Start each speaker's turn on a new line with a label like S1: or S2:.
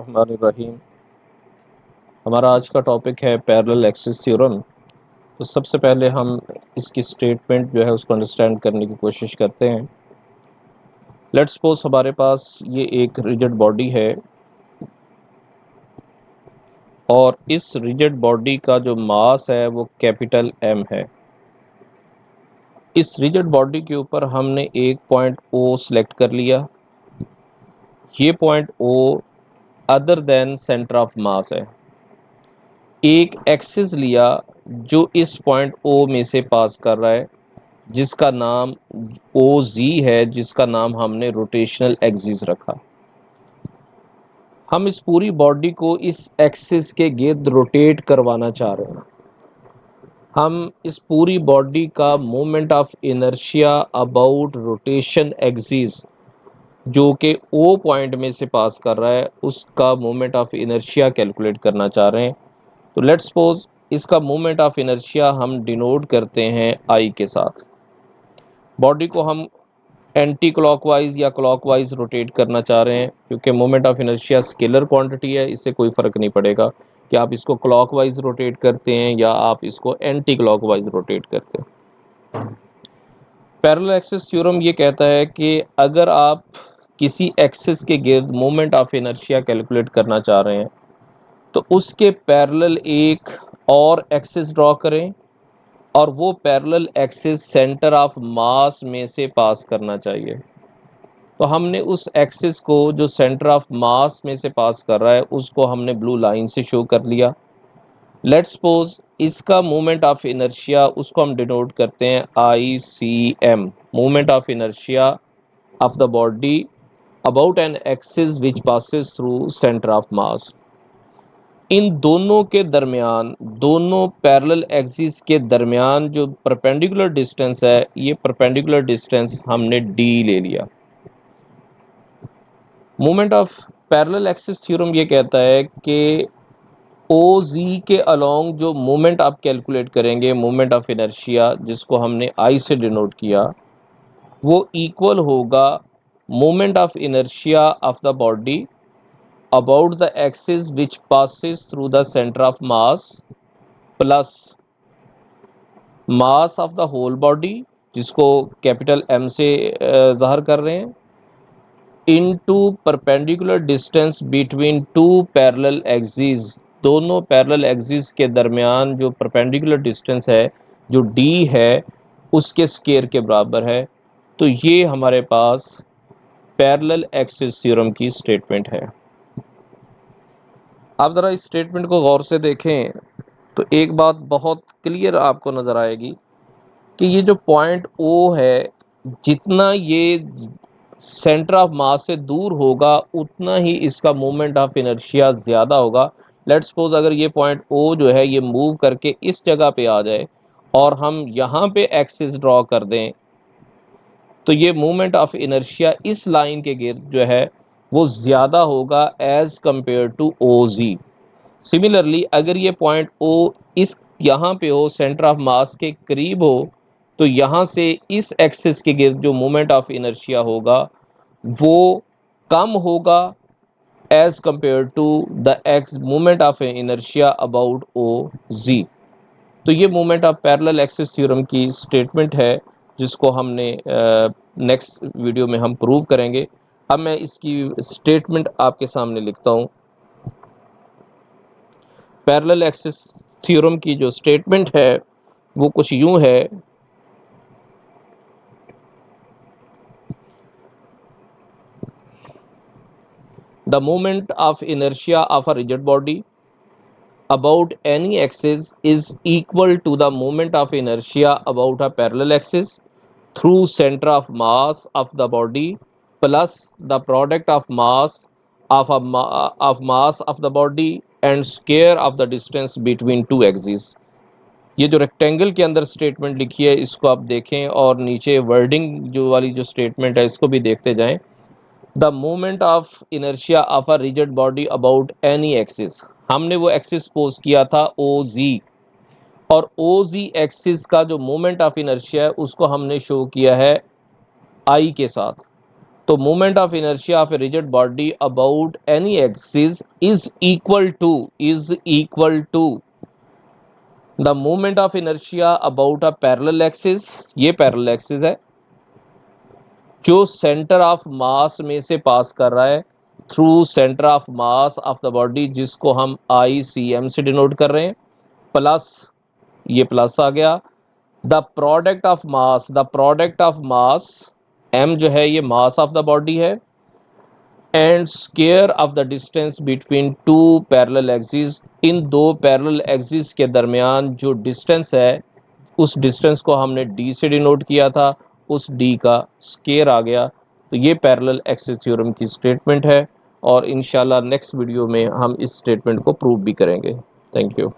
S1: बिस्मिल्लाहिर्रहमानिर्रहीम। हमारा आज का टॉपिक है पैरेलल एक्सिस थ्योरम। तो सबसे पहले हम इसकी स्टेटमेंट जो है उसको अंडरस्टैंड करने की कोशिश करते हैं। लेट्स सपोज हमारे पास ये एक रिजिड बॉडी है और इस रिजिड बॉडी का जो मास है वो कैपिटल M है। इस रिजिड बॉडी के ऊपर हमने एक पॉइंट O सिलेक्ट कर लिया। ये point O other than centre of मास है। एक एक्सिस लिया जो इस पॉइंट O में से पास कर रहा है, जिसका नाम OZ है, जिसका नाम हमने रोटेशनल एक्सिस रखा। हम इस पूरी बॉडी को इस एक्सिस के गिर्द रोटेट करवाना चाह रहे हैं। हम इस पूरी बॉडी का moment of inertia about rotation axis जो कि O पॉइंट में से पास कर रहा है, उसका मोमेंट ऑफ इनर्शिया कैलकुलेट करना चाह रहे हैं। तो लेट्स सपोज इसका मोमेंट ऑफ इनर्शिया हम डिनोट करते हैं I के साथ। बॉडी को हम एंटी क्लॉकवाइज या क्लॉकवाइज रोटेट करना चाह रहे हैं, क्योंकि moment of inertia scalar quantity है, इससे कोई फ़र्क नहीं पड़ेगा कि आप इसको क्लॉकवाइज रोटेट करते हैं या आप इसको एंटी क्लॉकवाइज रोटेट करते हैं। पैरेलल एक्सिस थ्योरम ये कहता है कि अगर आप किसी एक्सिस के गिर्द मोमेंट ऑफ इनर्शिया कैलकुलेट करना चाह रहे हैं तो उसके पैरेलल एक और एक्सिस ड्रॉ करें और वो पैरेलल एक्सिस सेंटर ऑफ मास में से पास करना चाहिए। तो हमने उस एक्सिस को जो सेंटर ऑफ मास में से पास कर रहा है उसको हमने ब्लू लाइन से शो कर लिया। लेट्स सपोज इसका मोमेंट ऑफ इनर्शिया उसको हम डिनोट करते हैं ICM, moment of inertia of the body about an axis which passes through centre of mass. इन दोनों के दरमियान, दोनों पैरेलल एक्सिस के दरमियान जो परपेंडिकुलर डिस्टेंस है, ये परपेंडिकुलर डिस्टेंस हमने D ले लिया। Moment of parallel axis theorem ये कहता है कि OZ के अलोंग जो मोमेंट आप कैलकुलेट करेंगे, मोमेंट ऑफ इनर्शिया जिसको हमने I से डिनोट किया, वो इक्वल होगा moment of inertia of the body about the axis which passes through the center of mass plus mass of the whole body, जिसको कैपिटल M से ज़ाहिर कर रहे हैं, into perpendicular distance between two parallel axes। दोनों parallel axis के दरमियान जो परपेंडिकुलर डिस्टेंस है, जो D है, उसके स्क्वायर के बराबर है। तो ये हमारे पास पैरेलल एक्सिस थ्योरम की स्टेटमेंट है। आप ज़रा इस स्टेटमेंट को गौर से देखें तो एक बात बहुत क्लियर आपको नज़र आएगी कि ये जो पॉइंट O है, जितना ये सेंटर ऑफ मास से दूर होगा उतना ही इसका मोमेंट ऑफ इनर्शिया ज़्यादा होगा। लेट्स सपोज अगर ये पॉइंट O जो है ये मूव करके इस जगह पे आ जाए और हम यहाँ पे एक्सिस ड्रॉ कर दें, तो ये मोमेंट ऑफ इनर्शिया इस लाइन के गिर्द जो है वो ज़्यादा होगा as compare to OZ। Similarly अगर ये पॉइंट O इस यहाँ पे हो, सेंटर ऑफ मास के करीब हो, तो यहाँ से इस एक्सिस के गिर्द जो मोमेंट ऑफ इनर्शिया होगा वो कम होगा as compare to the X moment of inertia about OZ। तो ये moment of parallel axis theorem की स्टेटमेंट है, जिसको हमने नेक्स्ट वीडियो में हम प्रूव करेंगे। अब मैं इसकी स्टेटमेंट आपके सामने लिखता हूँ। पैरेलल एक्सिस थ्योरम की जो स्टेटमेंट है वो कुछ यूं है। The moment of inertia of a rigid body about any axis is equal to the moment of inertia about a parallel axis through center of mass of the body plus the product of mass of mass of the body and square of the distance between two axes। ये जो rectangle के अंदर statement लिखी है इसको आप देखें और नीचे वर्डिंग जो वाली जो स्टेटमेंट है इसको भी देखते जाएं। The moment of inertia of a rigid body about any axis, हमने वो एक्सिस पोज किया था OZ, और OZ एक्सिस का जो मोमेंट ऑफ इनर्शिया है उसको हमने शो किया है I के साथ। तो moment of inertia of a rigid body about any axis is equal to the moment of inertia about a parallel axis. ये पैरेलल एक्सिस है जो सेंटर ऑफ मास में से पास कर रहा है through centre of mass of the body, जिसको हम ICM से डिनोट कर रहे हैं, प्लस ये प्लस आ गया the product of mass, m जो है ये मास ऑफ द बॉडी है, and square of the distance between two parallel axis. इन दो पैरेलल एक्सिस के दरमियान जो डिस्टेंस है उस डिस्टेंस को हमने d से डिनोट किया था, उस d का स्क्वायर आ गया। तो ये पैरेलल एक्सिस थ्योरम की स्टेटमेंट है और इंशाल्लाह नेक्स्ट वीडियो में हम इस स्टेटमेंट को प्रूव भी करेंगे। Thank you.